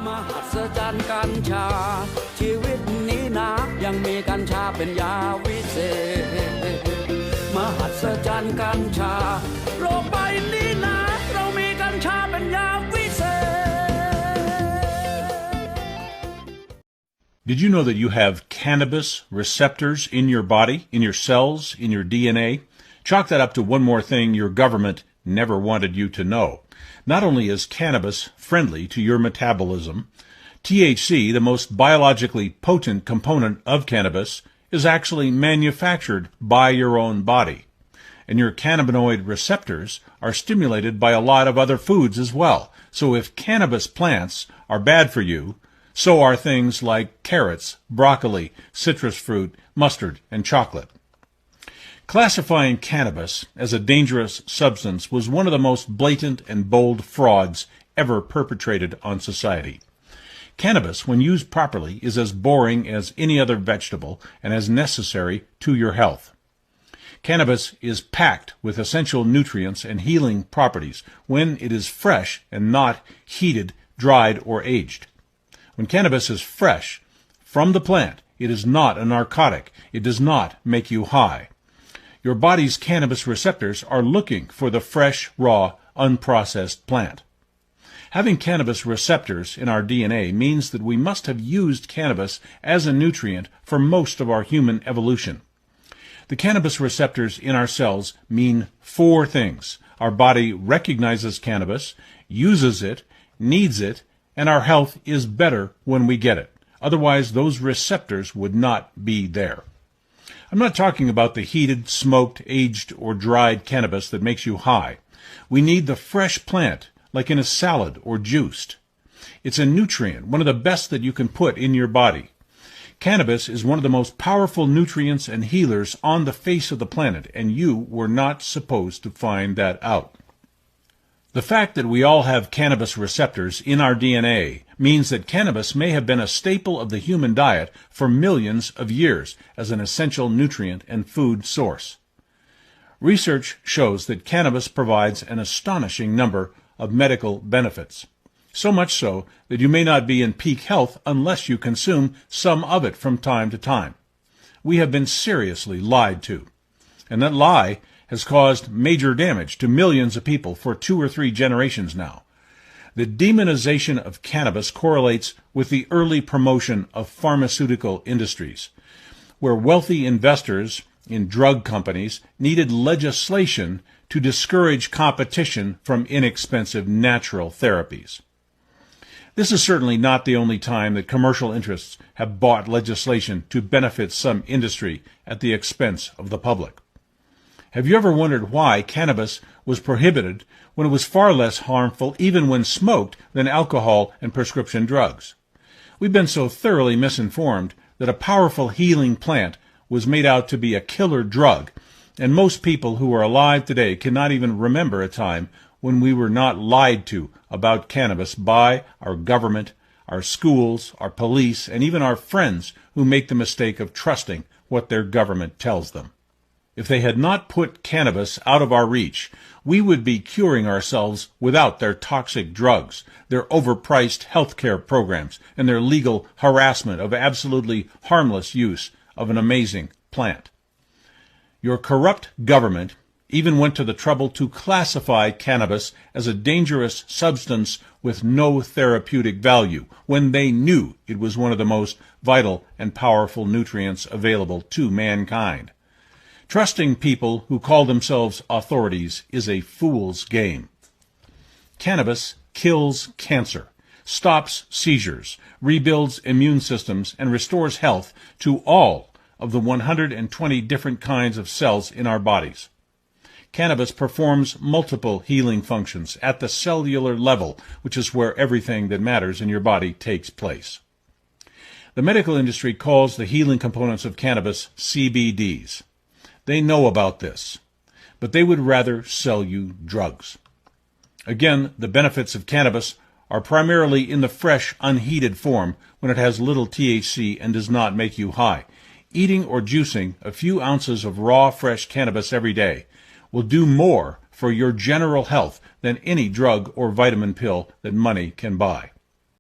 มหัศจรรย์กัญชาชีวิตนี้นะยังมีกัญชาเป็นยาวิเศษมหัศจรรย์กัญชาโลกใบนี้นะเรามีกัญชาเป็นยาวิเศษ Did you know that you have cannabis receptors in your body, in your cells, in your DNA? Chalk that up to one more thing your government never wanted you to know. Not only is cannabis friendly to your metabolism, THC, the most biologically potent component of cannabis, is actually manufactured by your own body. And your cannabinoid receptors are stimulated by a lot of other foods as well. So if cannabis plants are bad for you, so are things like carrots, broccoli, citrus fruit, mustard, and chocolate. Classifying cannabis as a dangerous substance was one of the most blatant and bold frauds ever perpetrated on society. Cannabis, when used properly, is as boring as any other vegetable and as necessary to your health. Cannabis is packed with essential nutrients and healing properties when it is fresh and not heated, dried, or aged. When cannabis is fresh from the plant, it is not a narcotic. It does not make you high. Your body's cannabis receptors are looking for the fresh, raw, unprocessed plant. Having cannabis receptors in our DNA means that we must have used cannabis as a nutrient for most of our human evolution. The cannabis receptors in our cells mean four things. Our body recognizes cannabis, uses it, needs it, and our health is better when we get it. Otherwise, those receptors would not be there. I'm not talking about the heated, smoked, aged, or dried cannabis that makes you high. We need the fresh plant, like in a salad or juiced. It's a nutrient, one of the best that you can put in your body. Cannabis is one of the most powerful nutrients and healers on the face of the planet, and you were not supposed to find that out. The fact that we all have cannabis receptors in our DNA means that cannabis may have been a staple of the human diet for millions of years as an essential nutrient and food source. Research shows that cannabis provides an astonishing number of medical benefits, so much so that you may not be in peak health unless you consume some of it from time to time. We have been seriously lied to, and that lie has caused major damage to millions of people for 2 or 3 generations now. The demonization of cannabis correlates with the early promotion of pharmaceutical industries, where wealthy investors in drug companies needed legislation to discourage competition from inexpensive natural therapies. This is certainly not the only time that commercial interests have bought legislation to benefit some industry at the expense of the public. Have you ever wondered why cannabis was prohibited when it was far less harmful even when smoked than alcohol and prescription drugs? We've been so thoroughly misinformed that a powerful healing plant was made out to be a killer drug, and most people who are alive today cannot even remember a time when we were not lied to about cannabis by our government, our schools, our police, and even our friends who make the mistake of trusting what their government tells them. If they had not put cannabis out of our reach, we would be curing ourselves without their toxic drugs, their overpriced health care programs, and their legal harassment of absolutely harmless use of an amazing plant. Your corrupt government even went to the trouble to classify cannabis as a dangerous substance with no therapeutic value when they knew it was one of the most vital and powerful nutrients available to mankind. Trusting people who call themselves authorities is a fool's game. Cannabis kills cancer, stops seizures, rebuilds immune systems, and restores health to all of the 120 different kinds of cells in our bodies. Cannabis performs multiple healing functions at the cellular level, which is where everything that matters in your body takes place. The medical industry calls the healing components of cannabis CBDs. They know about this, but they would rather sell you drugs. Again, the benefits of cannabis are primarily in the fresh, unheated form when it has little THC and does not make you high. Eating or juicing a few ounces of raw, fresh cannabis every day will do more for your general health than any drug or vitamin pill that money can buy.